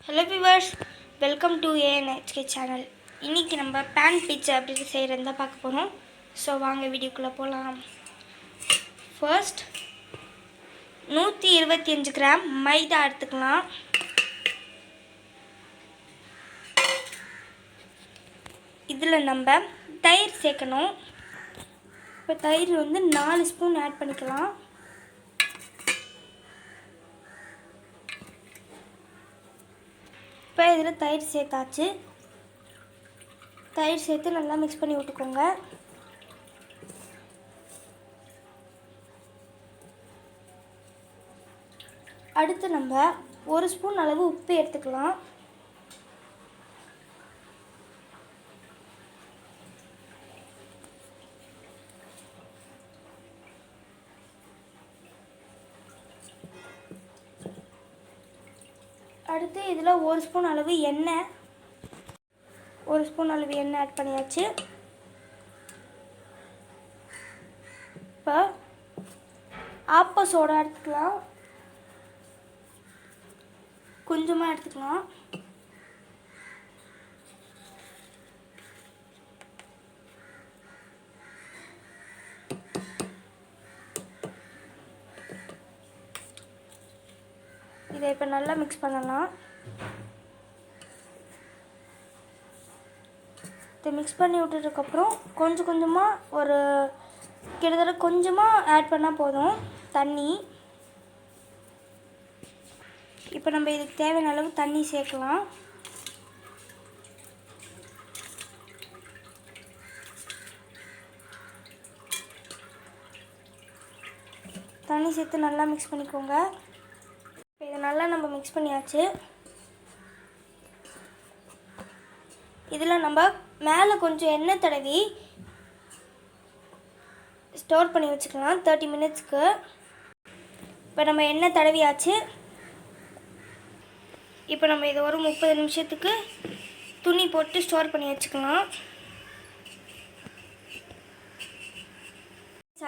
Hello viewers, welcome to ANHK channel. இன்னைக்கு நம்ம pan pizza எப்படி செய்யறதுன்னு தான் பார்க்க போறோம். சோ வாங்க வீடியோக்குள்ள போலாம். First 125 கிராம் மைதா எடுத்துக்கலாம். இதுல நம்ம தயிர் சேர்க்கணும். இப்போ தயிர் வந்து 4 ஸ்பூன் ஆட் பண்ணிக்கலாம். இப்போ இதில் தயிர் சேர்த்தாச்சு. தயிர் சேர்த்து நல்லா மிக்ஸ் பண்ணி விட்டுக்கோங்க. அடுத்து நம்ம 1 ஸ்பூன் அளவு உப்பு எடுத்துக்கலாம். அடுத்து இதில் 1 ஸ்பூன் அளவு எண்ணெய் ஆட் பண்ணியாச்சு. இப்போ ஆப்ப சோடா எடுத்துக்கலாம். கொஞ்சமாக எடுத்துக்கலாம். இதை இப்போ நல்லா மிக்ஸ் பண்ணலாம். இதை மிக்ஸ் பண்ணி விட்டதுக்கப்புறம் கொஞ்சமாக ஒரு கிட்டத்தட்ட கொஞ்சமாக ஆட் பண்ணால் போதும் தண்ணி. இப்போ நம்ம இதுக்கு தேவையான அளவு தண்ணி சேர்க்கலாம். தண்ணி சேர்த்து நல்லா மிக்ஸ் பண்ணிக்கோங்க. இதை நல்லா நம்ம மிக்ஸ் பண்ணியாச்சு. இதில் நம்ம மேலே கொஞ்சம் எண்ணெய் தடவி ஸ்டோர் பண்ணி வச்சுக்கலாம் 30 மினிட்ஸ்க்கு. இப்போ நம்ம எண்ணெய் தடவியாச்சு. இப்போ நம்ம இதை ஒரு 30 நிமிஷத்துக்கு துணி போட்டு ஸ்டோர் பண்ணி வச்சுக்கலாம்.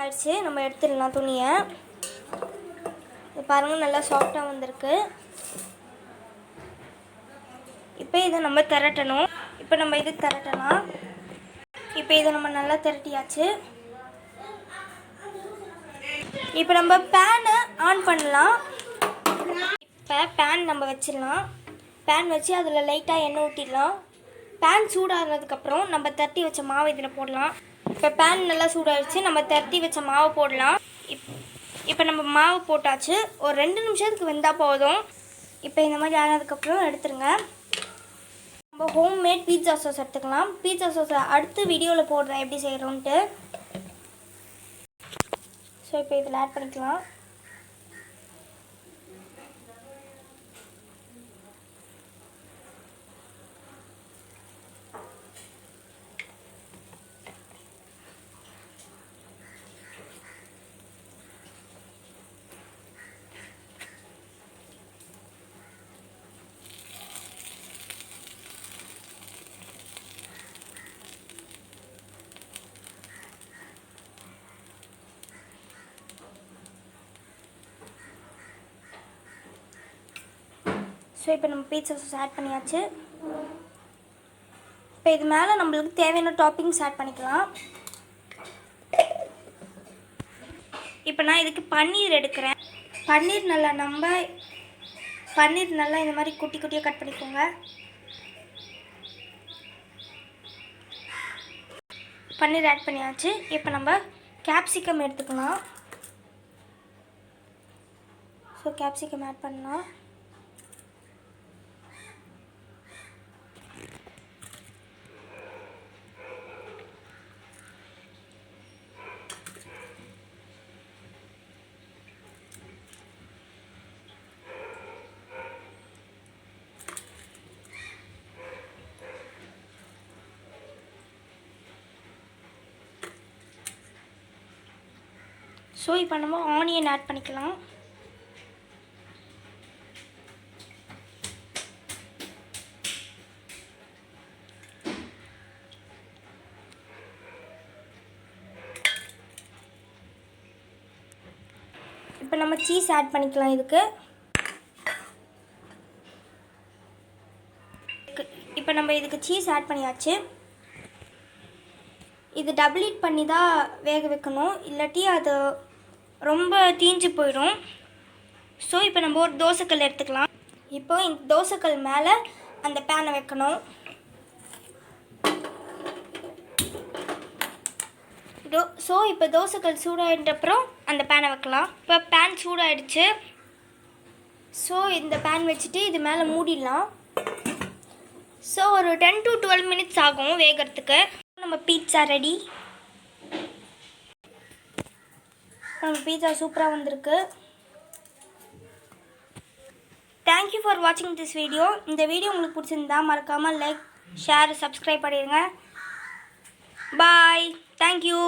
ஆயிடுச்சு, நம்ம எடுத்துடலாம் துணியை. இது பாருங்கள், நல்லா சாஃப்டாக வந்திருக்கு. இப்போ இதை நம்ம திரட்டணும். இப்போ நம்ம இது திரட்டலாம். இப்போ இதை நம்ம நல்லா திரட்டியாச்சு. இப்போ நம்ம பேனை ஆன் பண்ணலாம். இப்போ பேன் நம்ம வச்சிடலாம். பேன் வச்சு அதில் லைட்டாக எண்ணெய் ஊற்றிடலாம். பேன் சூடாகிறதுக்கப்புறம் நம்ம தட்டி வச்ச மாவு இதில் போடலாம். இப்போ பேன் நல்லா சூடாகிடுச்சு, நம்ம தட்டி வச்ச மாவு போடலாம். இப்போ நம்ம மாவு போட்டாச்சு. ஒரு 2 நிமிஷத்துக்கு வெந்தால் போதும். இப்போ இந்த மாதிரி ஆனதுக்கப்புறம் எடுத்துருங்க. நம்ம ஹோம்மேட் பீட்சா சாஸ் எடுத்துக்கலாம். பீட்சா சாஸை அடுத்த வீடியோவில் போடுறேன் எப்படி செய்கிறோன்ட்டு. ஸோ இப்போ இதில் ஆட் பண்ணிக்கலாம். ஸோ இப்போ நம்ம பீட்சா சாஸ் ஆட் பண்ணியாச்சு. இப்போ இது மேலே நம்மளுக்கு தேவையான டாப்பிங்ஸ் ஆட் பண்ணிக்கலாம். இப்போ நான் இதுக்கு பன்னீர் எடுக்கிறேன். பன்னீர் நல்லா இந்த மாதிரி குட்டி குட்டியாக கட் பண்ணிக்கோங்க. பன்னீர் ஆட் பண்ணியாச்சு. இப்போ நம்ம கேப்சிகம் எடுத்துக்கலாம். ஸோ கேப்சிகம் ஆட் பண்ணலாம். ஸோ இப்போ நம்ம ஆனியன் ஆட் பண்ணிக்கலாம். இப்போ நம்ம சீஸ் ஆட் பண்ணிக்கலாம். இதுக்கு இப்போ நம்ம இதுக்கு சீஸ் ஆட் பண்ணியாச்சு. இது டபுள் ஹீட் பண்ணி தான் வேக வைக்கணும், இல்லாட்டி அது ரொம்ப தீஞ்சு போயிடும். ஸோ இப்போ நம்ம ஒரு தோசைக்கல் எடுத்துக்கலாம். இப்போ இந்த தோசைக்கல் மேலே அந்த பேனை வைக்கணும். ஸோ இப்போ தோசைக்கல் சூடாகிட்டப்புறம் அந்த பேனை வைக்கலாம். இப்போ பேன் சூடாகிடுச்சு. ஸோ இந்த பேன் வச்சுட்டு இது மேலே மூடிடலாம். ஸோ ஒரு 10 to 12 minutes ஆகும் வேகிறதுக்கு. நம்ம பீட்சா ரெடி. நம்ம பீட்சா சூப்பராக வந்திருக்கு. தேங்க்யூ ஃபார் வாட்சிங் திஸ் வீடியோ. இந்த வீடியோ உங்களுக்கு பிடிச்சிருந்தா மறக்காமல் லைக், ஷேர், சப்ஸ்கிரைப் பண்ணிடுங்க. பாய். தேங்க்யூ.